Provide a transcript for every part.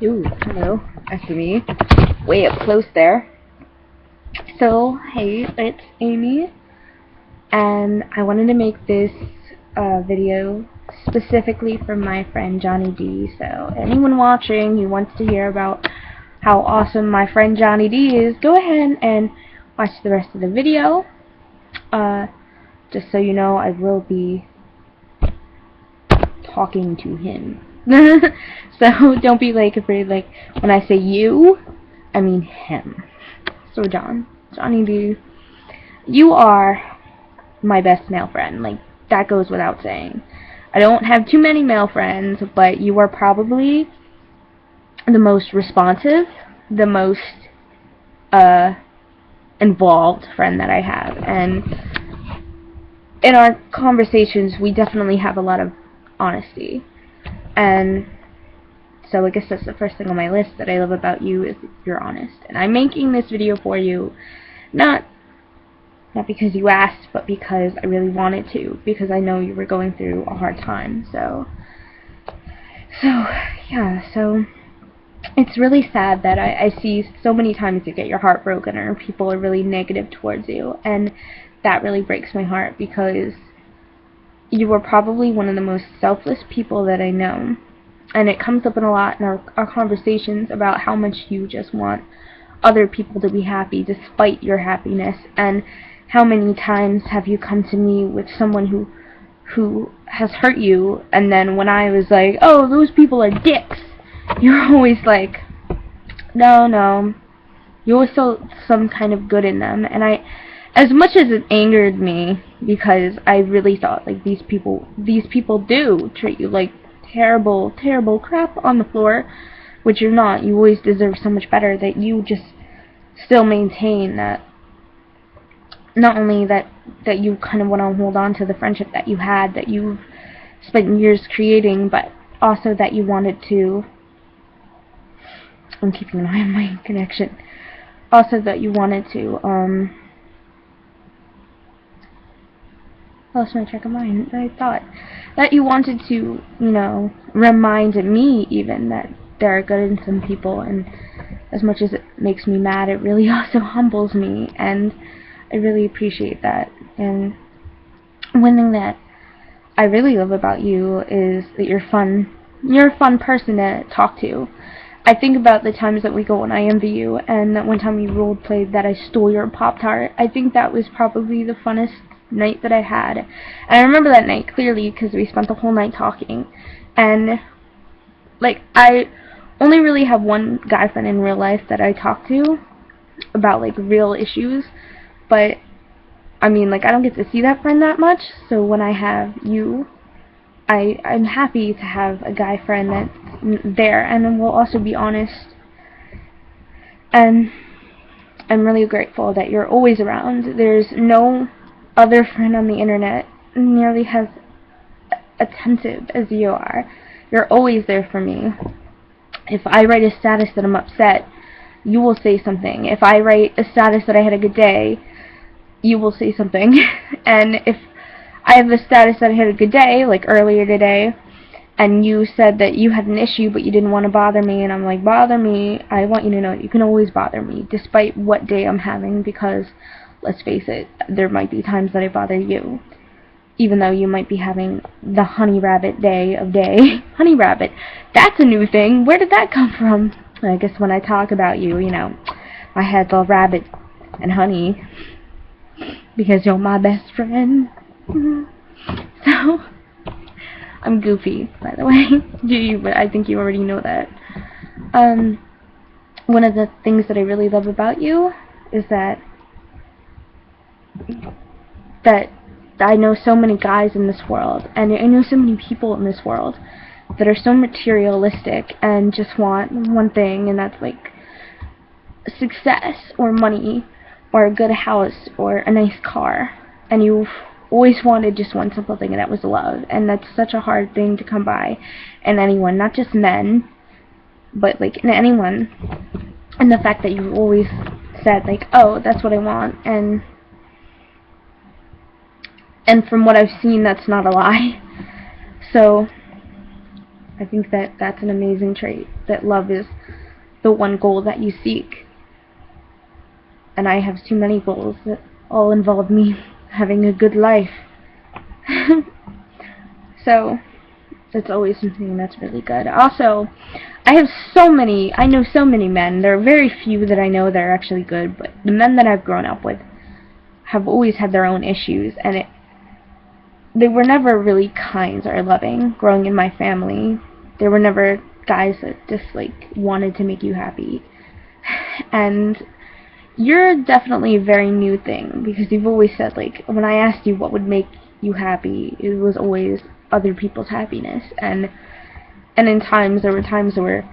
Ooh, hello. After me. Way up close there. So, hey, it's Amy, and I wanted to make this video specifically for my friend Johnny D. So, anyone watching who wants to hear about how awesome my friend Johnny D is, go ahead and watch the rest of the video. Just so you know, I will be talking to him. So don't be like afraid, like when I say you, I mean him. So Johnny D, you are my best male friend. Like, that goes without saying. I don't have too many male friends, but you are probably the most responsive, the most involved friend that I have. And in our conversations, we definitely have a lot of honesty. And so I guess that's the first thing on my list that I love about you, is that you're honest. And I'm making this video for you, not because you asked, but because I really wanted to, because I know you were going through a hard time. So it's really sad that I see so many times you get your heart broken, or people are really negative towards you, and that really breaks my heart, because you are probably one of the most selfless people that I know. And it comes up in a lot in our conversations about how much you just want other people to be happy despite your happiness. And how many times have you come to me with someone who has hurt you, and then when I was like, oh, those people are dicks, you're always like, no, you always saw some kind of good in them. And as much as it angered me, because I really thought, like, these people do treat you like terrible crap on the floor, which you're not. You always deserve so much better, that you just still maintain that, not only that you kind of want to hold on to the friendship that you had, that you've spent years creating, but also that you wanted to, I'm keeping an eye on my connection, also that you wanted to, lost my track of mind. I thought that you wanted to, remind me even that there are good in some people, and as much as it makes me mad, it really also humbles me, and I really appreciate that. And one thing that I really love about you is that you're fun. You're a fun person to talk to. I think about the times that we go and I envy you, and that one time you role-played that I stole your Pop-Tart. I think that was probably the funnest night that I had. And I remember that night clearly because we spent the whole night talking. And, like, I only really have one guy friend in real life that I talk to about, like, real issues. But, I mean, like, I don't get to see that friend that much. So when I have you, I'm happy to have a guy friend that's there, and then we'll also be honest. And I'm really grateful that you're always around. There's no other friend on the internet nearly as attentive as you are. You're always there for me. If I write a status that I'm upset, you will say something. If I write a status that I had a good day, you will say something. And if I have a status that I had a good day, like earlier today, and you said that you had an issue but you didn't want to bother me, and I'm like, bother me. I want you to know that you can always bother me, despite what day I'm having, because let's face it, there might be times that I bother you, even though you might be having the honey rabbit day of day. Honey rabbit, that's a new thing. Where did that come from? I guess when I talk about you, I had the rabbit and honey, because you're my best friend. So, I'm goofy, by the way. But I think you already know that. One of the things that I really love about you is that I know so many guys in this world, and I know so many people in this world that are so materialistic and just want one thing, and that's like success or money or a good house or a nice car. And you've always wanted just one simple thing, and that was love. And that's such a hard thing to come by in anyone, not just men, but like in anyone. And the fact that you always said, like, oh, that's what I want, and from what I've seen, that's not a lie. So I think that that's an amazing trait that love is the one goal that you seek. And I have too many goals that all involve me having a good life. So that's always something that's really good. Also, I know so many men. There are very few that I know that are actually good, but the men that I've grown up with have always had their own issues, and they were never really kind or loving growing in my family. There were never guys that just wanted to make you happy. And you're definitely a very new thing, because you've always said, when I asked you what would make you happy, it was always other people's happiness. And there were times where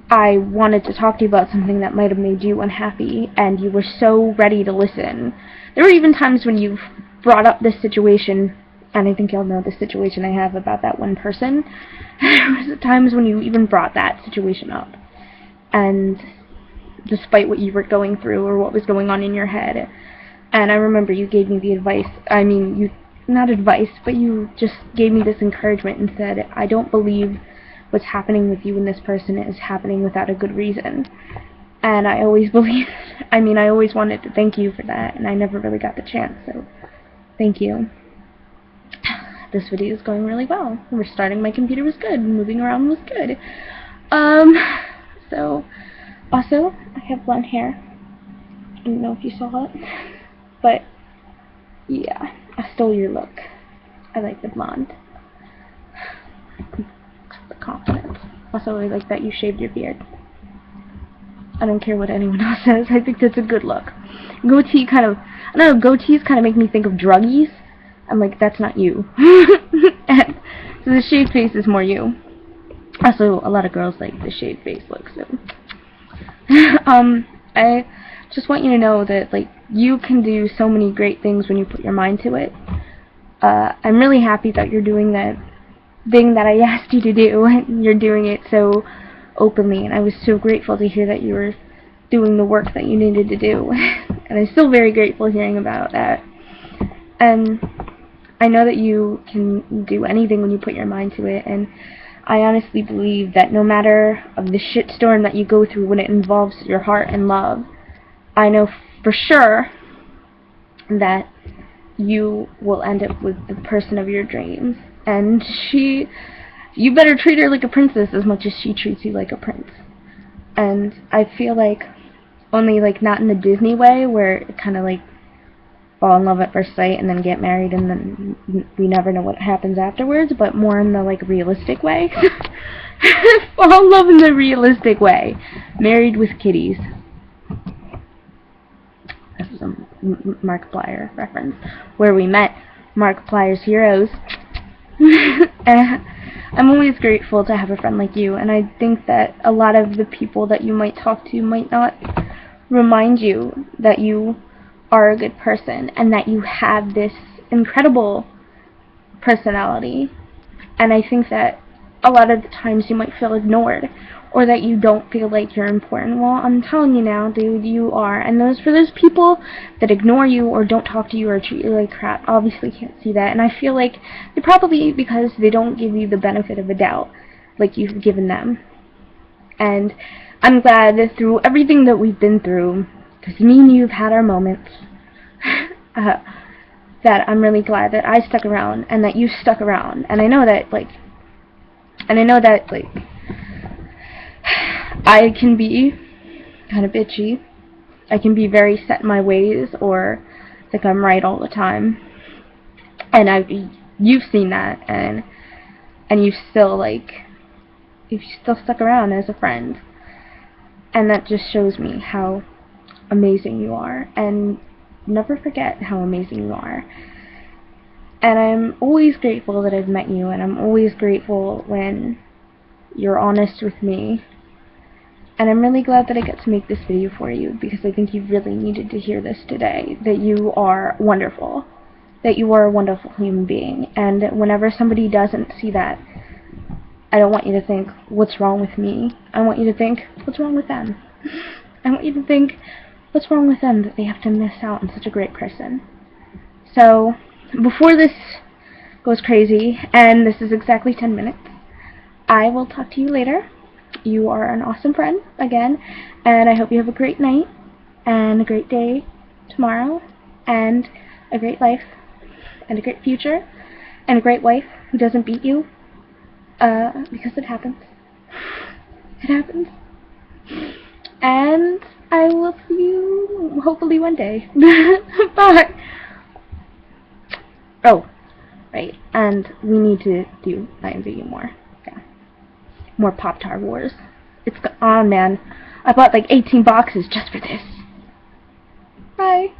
I wanted to talk to you about something that might have made you unhappy, and you were so ready to listen. There were even times when you brought up this situation, and I think you'll know the situation I have about that one person. There was times when you even brought that situation up, and despite what you were going through or what was going on in your head. And I remember you gave me the advice, not advice, but you just gave me this encouragement and said, I don't believe what's happening with you and this person is happening without a good reason. And I always believed, I always wanted to thank you for that, and I never really got the chance, so thank you. This video is going really well. Restarting my computer was good, moving around was good. So, also, I have blonde hair. I don't know if you saw it, but yeah, I stole your look. I like the blonde. The confidence. Also, I like that you shaved your beard. I don't care what anyone else says. I think that's a good look. Goatee goatees kind of make me think of druggies. I'm like, that's not you. And so the shaved face is more you. Also, a lot of girls like the shaved face look, so. I just want you to know that, you can do so many great things when you put your mind to it. I'm really happy that you're doing that thing that I asked you to do, and you're doing it so openly, and I was so grateful to hear that you were doing the work that you needed to do. And I'm still very grateful hearing about that. And I know that you can do anything when you put your mind to it, and I honestly believe that no matter of the shitstorm that you go through when it involves your heart and love, I know for sure that you will end up with the person of your dreams. And you better treat her like a princess as much as she treats you like a prince. And I feel like, only not in the Disney way, where it kind of fall in love at first sight and then get married and then we never know what happens afterwards, but more in the realistic way. Fall in love in the realistic way. Married with kitties. This is a Markiplier reference, where we met Markiplier's heroes. I'm always grateful to have a friend like you, and I think that a lot of the people that you might talk to might not remind you that you are a good person and that you have this incredible personality. And I think that a lot of the times you might feel ignored, or that you don't feel like you're important. Well, I'm telling you now, dude, you are. And for those people that ignore you or don't talk to you or treat you like crap, obviously can't see that. And I feel like they're probably because they don't give you the benefit of a doubt like you've given them. And I'm glad that through everything that we've been through, because me and you have had our moments, that I'm really glad that I stuck around and that you stuck around. And I know that, I can be kind of bitchy. I can be very set in my ways, or think I'm right all the time. And you've seen that, and you've still stuck around as a friend. And that just shows me how amazing you are, and never forget how amazing you are. And I'm always grateful that I've met you, and I'm always grateful when you're honest with me. And I'm really glad that I got to make this video for you, because I think you really needed to hear this today, that you are wonderful, that you are a wonderful human being. And whenever somebody doesn't see that, I don't want you to think, what's wrong with me? I want you to think, what's wrong with them? I want you to think, what's wrong with them that they have to miss out on such a great person? So, before this goes crazy, and this is exactly 10 minutes, I will talk to you later. you are an awesome friend, again, and I hope you have a great night, and a great day tomorrow, and a great life, and a great future, and a great wife who doesn't beat you, because it happens. It happens. And I will see you hopefully one day. Bye! Oh, right, and we need to do IMVU more. Yeah. More Pop-Tart Wars. It's on, man. I bought like 18 boxes just for this. Bye!